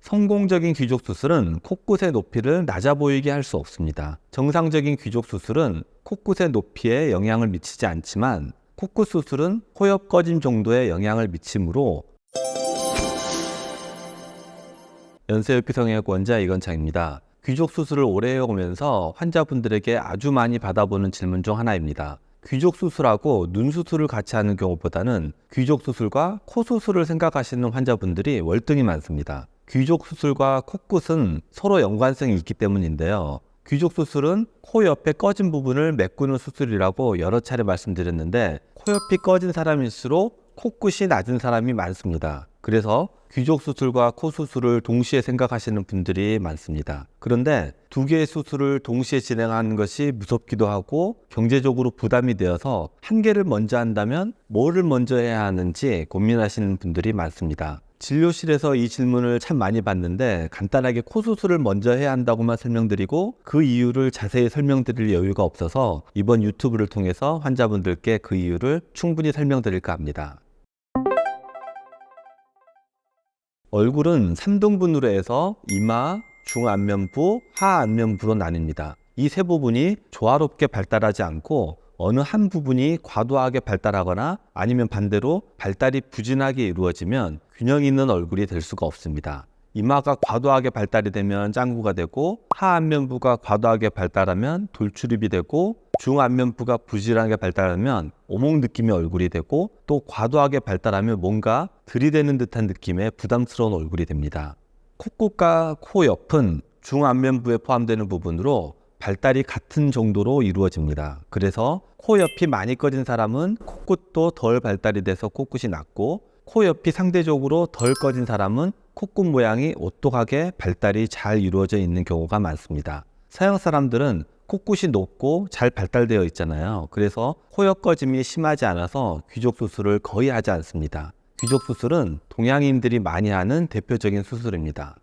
성공적인 귀족 수술은 코끝의 높이를 낮아 보이게 할 수 없습니다. 정상적인 귀족 수술은 코끝의 높이에 영향을 미치지 않지만 코끝 수술은 코옆 꺼짐 정도의 영향을 미치므로. 연세엽기 성형외과 이건창입니다. 귀족 수술을 오래 해오면서 환자분들에게 아주 많이 받아보는 질문 중 하나입니다. 귀족 수술하고 눈 수술을 같이 하는 경우보다는 귀족 수술과 코 수술을 생각하시는 환자분들이 월등히 많습니다. 귀족 수술과 코끝은 서로 연관성이 있기 때문인데요. 귀족 수술은 코 옆에 꺼진 부분을 메꾸는 수술이라고 여러 차례 말씀드렸는데, 코 옆이 꺼진 사람일수록 코끝이 낮은 사람이 많습니다. 그래서 귀족 수술과 코 수술을 동시에 생각하시는 분들이 많습니다. 그런데 두 개의 수술을 동시에 진행하는 것이 무섭기도 하고 경제적으로 부담이 되어서 한 개를 먼저 한다면 뭐를 먼저 해야 하는지 고민하시는 분들이 많습니다. 진료실에서 이 질문을 참 많이 받는데, 간단하게 코 수술을 먼저 해야 한다고만 설명드리고 그 이유를 자세히 설명드릴 여유가 없어서 이번 유튜브를 통해서 환자분들께 그 이유를 충분히 설명드릴까 합니다. 얼굴은 3등분으로 해서 이마, 중안면부, 하안면부로 나뉩니다. 이 세 부분이 조화롭게 발달하지 않고 어느 한 부분이 과도하게 발달하거나 아니면 반대로 발달이 부진하게 이루어지면 균형 있는 얼굴이 될 수가 없습니다. 이마가 과도하게 발달이 되면 짱구가 되고, 하안면부가 과도하게 발달하면 돌출입이 되고, 중안면부가 부실하게 발달하면 오목 느낌의 얼굴이 되고, 또 과도하게 발달하면 뭔가 들이대는 듯한 느낌의 부담스러운 얼굴이 됩니다. 콧구과 코 옆은 중안면부에 포함되는 부분으로 발달이 같은 정도로 이루어집니다. 그래서 코 옆이 많이 꺼진 사람은 코끝도 덜 발달이 돼서 코끝이 낮고, 코 옆이 상대적으로 덜 꺼진 사람은 코끝 모양이 오똑하게 발달이 잘 이루어져 있는 경우가 많습니다. 서양 사람들은 코끝이 높고 잘 발달되어 있잖아요. 그래서 코옆 꺼짐이 심하지 않아서 귀족 수술을 거의 하지 않습니다. 귀족 수술은 동양인들이 많이 하는 대표적인 수술입니다.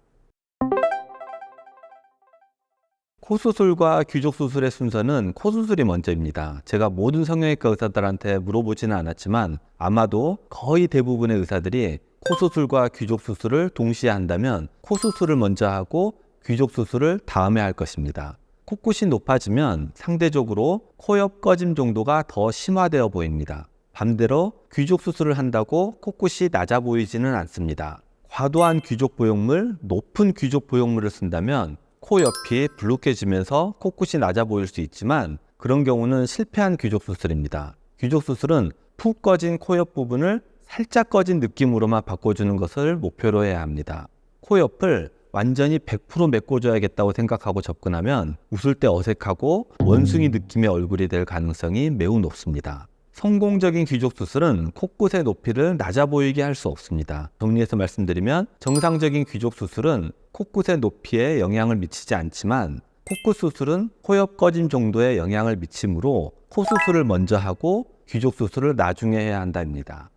코 수술과 귀족 수술의 순서는 코 수술이 먼저입니다. 제가 모든 성형외과 의사들한테 물어보지는 않았지만 아마도 거의 대부분의 의사들이 코 수술과 귀족 수술을 동시에 한다면 코 수술을 먼저 하고 귀족 수술을 다음에 할 것입니다. 코끝이 높아지면 상대적으로 코 옆 꺼짐 정도가 더 심화되어 보입니다. 반대로 귀족 수술을 한다고 코끝이 낮아 보이지는 않습니다. 과도한 귀족 보형물, 높은 귀족 보형물을 쓴다면 코 옆이 불룩해지면서 코끝이 낮아 보일 수 있지만, 그런 경우는 실패한 귀족 수술입니다. 귀족 수술은 푹 꺼진 코 옆 부분을 살짝 꺼진 느낌으로만 바꿔주는 것을 목표로 해야 합니다. 코 옆을 완전히 100% 메꿔줘야겠다고 생각하고 접근하면 웃을 때 어색하고 원숭이 느낌의 얼굴이 될 가능성이 매우 높습니다. 성공적인 귀족 수술은 코끝의 높이를 낮아 보이게 할 수 없습니다. 정리해서 말씀드리면, 정상적인 귀족 수술은 코끝의 높이에 영향을 미치지 않지만 코끝 수술은 코옆 꺼짐 정도의 영향을 미치므로 코 수술을 먼저 하고 귀족 수술을 나중에 해야 한답니다.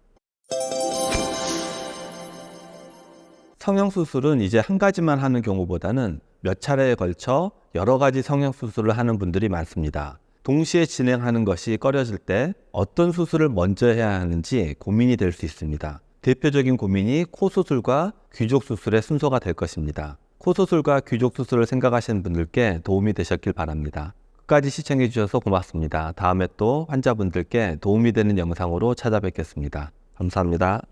성형수술은 이제 한 가지만 하는 경우보다는 몇 차례에 걸쳐 여러 가지 성형수술을 하는 분들이 많습니다. 동시에 진행하는 것이 꺼려질 때 어떤 수술을 먼저 해야 하는지 고민이 될 수 있습니다. 대표적인 고민이 코 수술과 귀족 수술의 순서가 될 것입니다. 코 수술과 귀족 수술을 생각하시는 분들께 도움이 되셨길 바랍니다. 끝까지 시청해 주셔서 고맙습니다. 다음에 또 환자분들께 도움이 되는 영상으로 찾아뵙겠습니다. 감사합니다.